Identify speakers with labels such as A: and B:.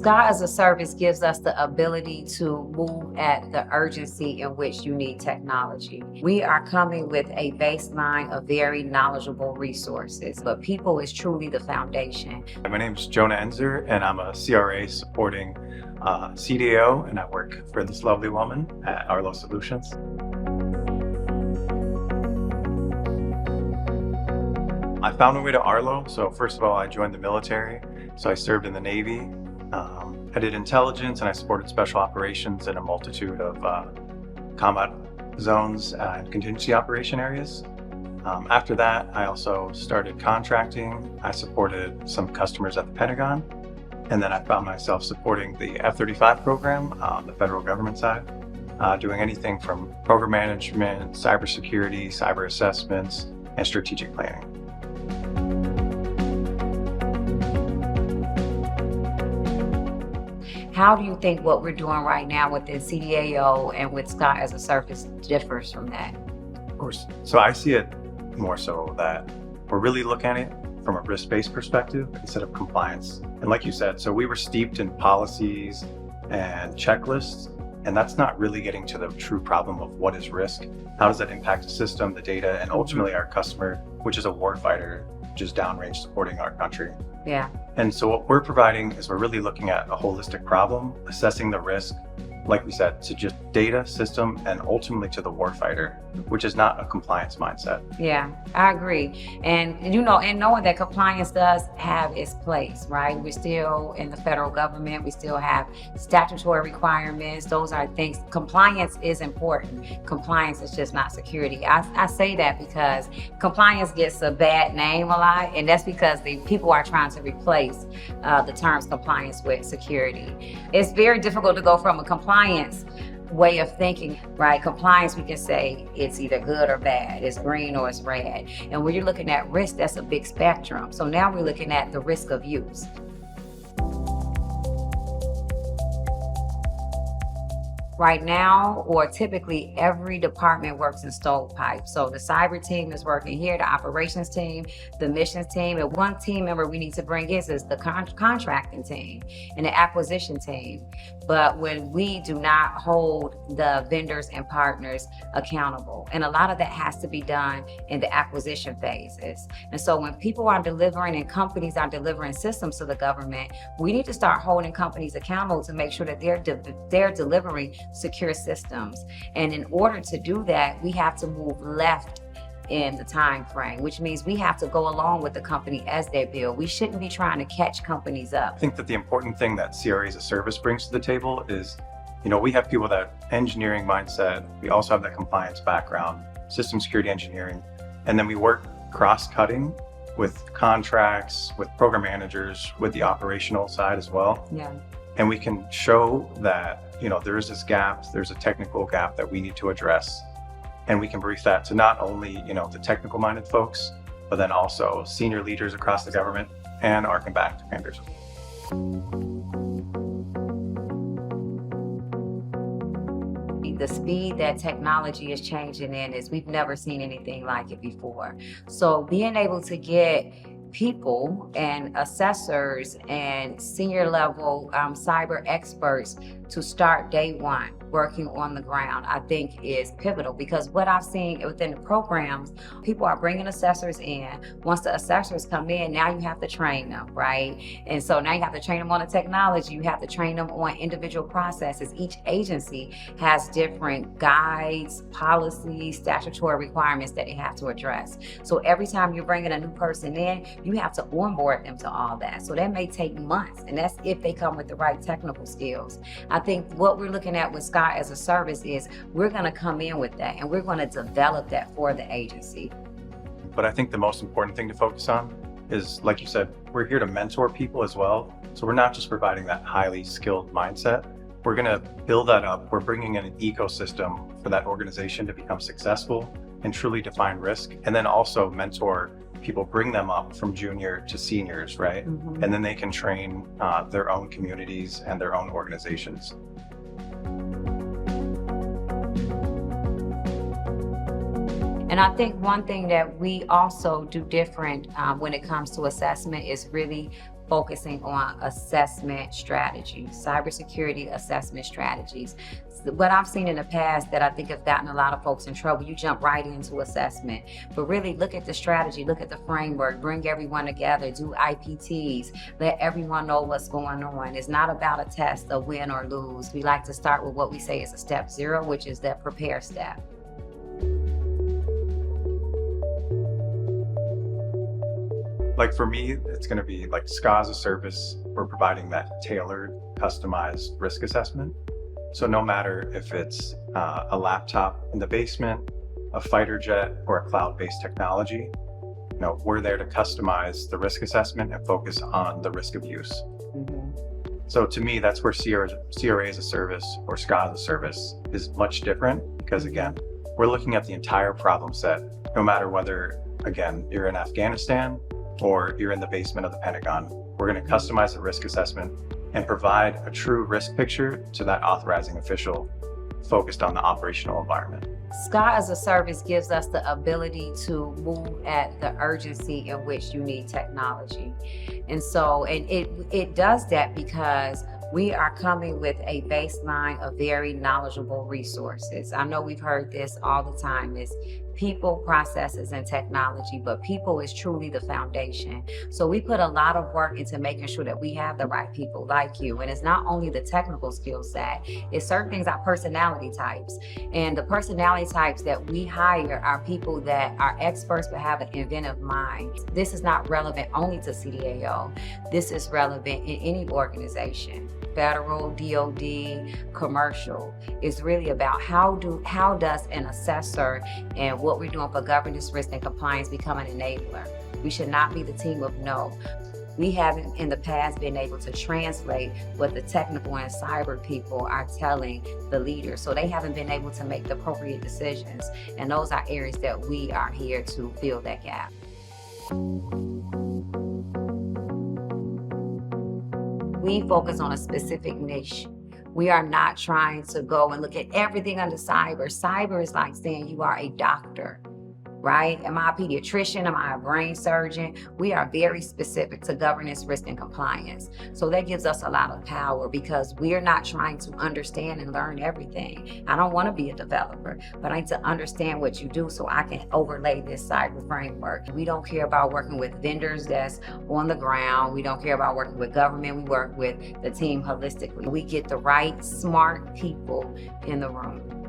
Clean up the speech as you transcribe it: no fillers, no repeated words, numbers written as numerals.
A: SCA as a service gives us the ability to move at the urgency in which you need technology. We are coming with a baseline of very knowledgeable resources, but people is truly the foundation.
B: My name is Jonah Ensor, and I'm a CRA supporting CDAO, and I work for this lovely woman at Arlo Solutions. I found my way to Arlo. So first of all, I joined the military. So I served in the Navy. I did intelligence and I supported special operations in a multitude of combat zones and contingency operation areas. After that, I also started contracting. I supported some customers at the Pentagon. And then I found myself supporting the F-35 program on the federal government side, doing anything from program management, cybersecurity, cyber assessments, and strategic planning.
A: How do you think what we're doing right now within CDAO and with SCA as a service differs from that?
B: Of course. So I see it more so that we're really looking at it from a risk-based perspective instead of compliance. And like you said, so we were steeped in policies and checklists, and that's not really getting to the true problem of what is risk, how does that impact the system, the data, and ultimately our customer, which is a warfighter, just downrange supporting our country.
A: Yeah.
B: And so what we're providing is we're really looking at a holistic problem, assessing the risk, like we said, to just data, system, and ultimately to the warfighter, which is not a compliance mindset.
A: Yeah, I agree. And and knowing that compliance does have its place, right? We're still in the federal government. We still have statutory requirements. Those are things. Compliance is important. Compliance is just not security. I say that because compliance gets a bad name a lot, and that's because the people are trying to replace the terms compliance with security. It's very difficult to go from a compliance way of thinking, right? Compliance, we can say it's either good or bad, it's green or it's red. And when you're looking at risk, that's a big spectrum. So now we're looking at the risk of use. Right now, or typically, every department works in stovepipes. So the cyber team is working here, the operations team, the missions team, and one team member we need to bring is the contracting team and the acquisition team. But when we do not hold the vendors and partners accountable, and a lot of that has to be done in the acquisition phases. And so when people are delivering and companies are delivering systems to the government, we need to start holding companies accountable to make sure that they're delivering secure systems. And in order to do that, we have to move left in the time frame, which means we have to go along with the company as they build. We shouldn't be trying to catch companies up.
B: I think that the important thing that CRA as a service brings to the table is, we have people that engineering mindset, we also have that compliance background, system security engineering, and then we work cross-cutting with contracts, with program managers, with the operational side as well.
A: Yeah.
B: And we can show that, there is this gap, there's a technical gap that we need to address. And we can brief that to not only, the technical minded folks, but then also senior leaders across the government and our combatant commanders.
A: The speed that technology is changing in is we've never seen anything like it before. So being able to get people and assessors and senior level cyber experts to start day one working on the ground, I think is pivotal, because what I've seen within the programs, people are bringing assessors in. Once the assessors come in, now you have to train them, right? And so now you have to train them on the technology, you have to train them on individual processes. Each agency has different guides, policies, statutory requirements that they have to address. So every time you're bringing a new person in, you have to onboard them to all that. So that may take months, and that's if they come with the right technical skills. I think what we're looking at with SCA as a service is we're going to come in with that, and we're going to develop that for the agency.
B: But I think the most important thing to focus on is, like you said, we're here to mentor people as well. So we're not just providing that highly skilled mindset. We're going to build that up. We're bringing in an ecosystem for that organization to become successful and truly define risk, and then also mentor people, bring them up from junior to seniors, right? Mm-hmm. And then they can train their own communities and their own organizations.
A: And I think one thing that we also do different when it comes to assessment is really focusing on assessment strategies, cybersecurity assessment strategies. What I've seen in the past that I think have gotten a lot of folks in trouble, you jump right into assessment. But really look at the strategy, look at the framework, bring everyone together, do IPTs, let everyone know what's going on. It's not about a test, a win or lose. We like to start with what we say is a step 0, which is that prepare step.
B: Like for me, it's going to be like SCA as a service. We're providing that tailored, customized risk assessment. So no matter if it's a laptop in the basement, a fighter jet, or a cloud-based technology, we're there to customize the risk assessment and focus on the risk of use. So to me, that's where CRA as a service or SCA as a service is much different, because again, we're looking at the entire problem set, no matter whether, again, you're in Afghanistan or you're in the basement of the Pentagon. We're going to customize the risk assessment and provide a true risk picture to that authorizing official focused on the operational environment.
A: SCA as a service gives us the ability to move at the urgency in which you need technology. And it does that because we are coming with a baseline of very knowledgeable resources. I know we've heard this all the time, is people, processes, and technology, but people is truly the foundation. So we put a lot of work into making sure that we have the right people like you. And it's not only the technical skill set, it's certain things like personality types. And the personality types that we hire are people that are experts but have an inventive mind. This is not relevant only to CDAO. This is relevant in any organization. Federal, DOD, commercial. It's really about how does an assessor and what we're doing for governance, risk, and compliance become an enabler. We should not be the team of no. We haven't in the past been able to translate what the technical and cyber people are telling the leaders. So they haven't been able to make the appropriate decisions. And those are areas that we are here to fill that gap. We focus on a specific niche. We are not trying to go and look at everything under cyber. Cyber is like saying you are a doctor, right? Am I a pediatrician? Am I a brain surgeon? We are very specific to governance, risk, and compliance. So that gives us a lot of power because we're not trying to understand and learn everything. I don't want to be a developer, but I need to understand what you do so I can overlay this cyber framework. We don't care about working with vendors that's on the ground. We don't care about working with government. We work with the team holistically. We get the right, smart people in the room.